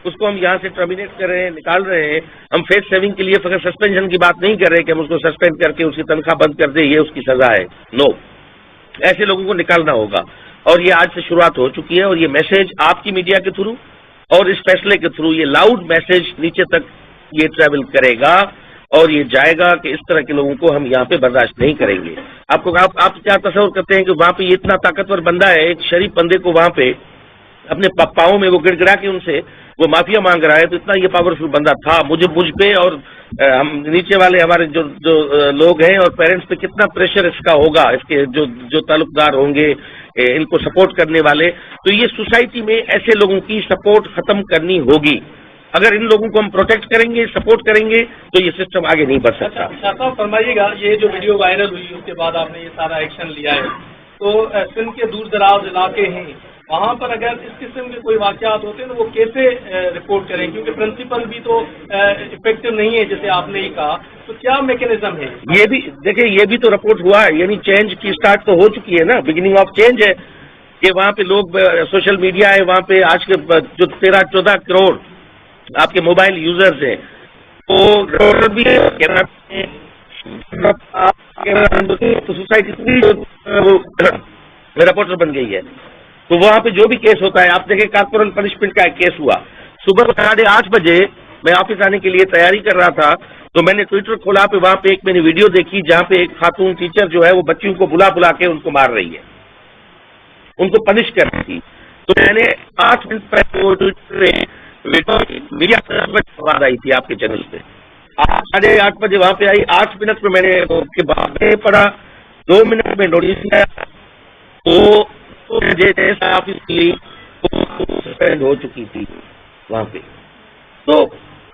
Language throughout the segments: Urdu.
اس کو ہم یہاں سے ٹرمینیٹ کر رہے ہیں، نکال رہے ہیں. ہم فیس سیونگ کے لیے فقط سسپینشن کی بات نہیں کر رہے کہ ہم اس کو سسپینڈ کر کے اس کی تنخواہ بند کر دیں، یہ اس کی سزا ہے. نو، ایسے لوگوں کو نکالنا ہوگا. اور یہ آج سے شروعات ہو چکی ہے، اور یہ میسج آپ کی میڈیا کے تھرو اور اس فیصلے کے تھرو یہ لاؤڈ میسج نیچے تک یہ ٹریول کرے گا اور یہ جائے گا کہ اس طرح کے لوگوں کو ہم یہاں پہ برداشت نہیں کریں گے. آپ کیا تصور کرتے ہیں کہ وہاں پہ یہ اتنا طاقتور بندہ ہے، ایک شریف بندے کو وہاں پہ اپنے پاؤں میں وہ گڑ گڑا کے ان سے وہ معافیا مانگ رہا ہے، تو اتنا یہ پاورفل بندہ تھا. مجھ پہ اور ہم نیچے والے ہمارے جو لوگ ہیں اور پیرنٹس پہ کتنا پریشر اس کا ہوگا، اس کے جو تعلق دار ہوں گے ان کو سپورٹ کرنے والے. تو یہ سوسائٹی میں ایسے لوگوں کی سپورٹ ختم کرنی ہوگی. اگر ان لوگوں کو ہم پروٹیکٹ کریں گے، سپورٹ کریں گے، تو یہ سسٹم آگے نہیں بڑھ سکتا. صاحب فرمائیے گا، یہ جو ویڈیو وائرل ہوئی اس کے بعد آپ نے یہ سارا ایکشن لیا ہے، تو سندھ کے دور دراز علاقے ہیں، وہاں پر اگر اس قسم کے کوئی واقعات ہوتے ہیں تو وہ کیسے رپورٹ کریں؟ کیونکہ پرنسپل بھی تو افیکٹو نہیں ہے جیسے آپ نے ہی کہا، تو کیا میکینزم ہے؟ یہ بھی دیکھیں، یہ بھی تو رپورٹ ہوا ہے، یعنی چینج کی سٹارٹ تو ہو چکی ہے نا، بگننگ آف چینج ہے کہ وہاں پہ لوگ سوشل میڈیا ہے، وہاں پہ آج کے جو 13-14 کروڑ آپ کے موبائل یوزرز ہیں، وہ بھی سوسائٹی رپورٹر بن گئی ہے. تو وہاں پہ جو بھی کیس ہوتا ہے، آپ دیکھیں کارپورل پنشمنٹ کا ایک کیس ہوا صبح 8:30 بجے، میں آفس آنے کے لیے تیاری کر رہا تھا تو میں نے ٹویٹر کھولا، پہ وہاں پہ ایک میں نے ویڈیو دیکھی جہاں پہ ایک خاتون ٹیچر جو ہے وہ بچیوں کو بلا کے ان کو مار رہی ہے، ان کو پنش کر رہی تھی. تو میں نے 8 منٹ پہلے میڈیا آواز آئی تھی آپ کے چینل پہ، 8:30 بجے وہاں پہ آئی. 8 منٹ میں نے کے بعد پڑھا، 2 منٹ میں نوٹس آیا، تو سسپینڈ ہو چکی تھی وہاں پہ. تو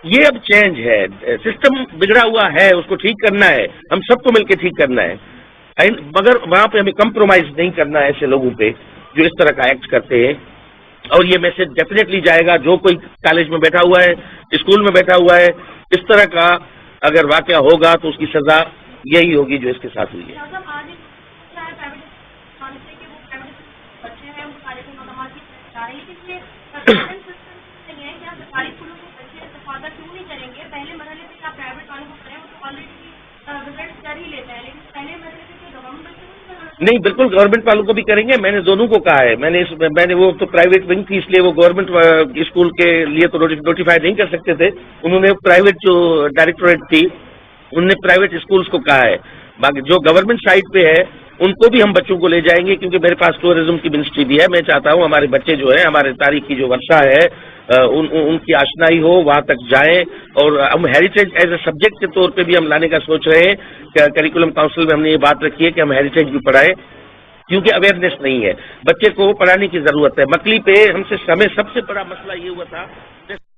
یہ اب چینج ہے، سسٹم بگڑا ہوا ہے، اس کو ٹھیک کرنا ہے، ہم سب کو مل کے ٹھیک کرنا ہے، مگر وہاں پہ ہمیں کمپرومائز نہیں کرنا ہے ایسے لوگوں پہ جو اس طرح کا ایکٹ کرتے ہیں. اور یہ میسج ڈیفینیٹلی جائے گا، جو کوئی کالج میں بیٹھا ہوا ہے، اسکول میں بیٹھا ہوا ہے، اس طرح کا اگر واقعہ ہوگا تو اس کی سزا یہی ہوگی جو اس کے ساتھ ہوئی ہے. نہیں، بالکل گورنمنٹ والوں کو بھی کریں گے. میں نے دونوں کو کہا ہے، میں نے وہ تو پرائیویٹ ونگ تھی اس لیے وہ گورنمنٹ اسکول کے لیے تو نوٹیفائی نہیں کر سکتے تھے. انہوں نے پرائیویٹ جو ڈائریکٹوریٹ تھی انہوں نے پرائیویٹ اسکولس کو کہا ہے. باقی جو گورنمنٹ سائٹ پہ ہے ان کو بھی ہم بچوں کو لے جائیں گے، کیونکہ میرے پاس ٹورزم کی منسٹری بھی ہے. میں چاہتا ہوں ہمارے بچے جو ہیں، ہمارے تاریخ کی جو ورثہ ہے ان کی آشنائی ہو، وہاں تک جائیں. اور ہم ہیریٹیج ایز اے سبجیکٹ کے طور پہ بھی ہم لانے کا سوچ رہے ہیں کہ کریکولم کاؤنسل میں ہم نے یہ بات رکھی ہے کہ ہم ہیریٹیج بھی پڑھائیں، کیونکہ اویئرنیس نہیں ہے. بچے کو پڑھانے کی ضرورت ہے. مکلی پہ ہمیں سب سے بڑا مسئلہ یہ ہوا تھا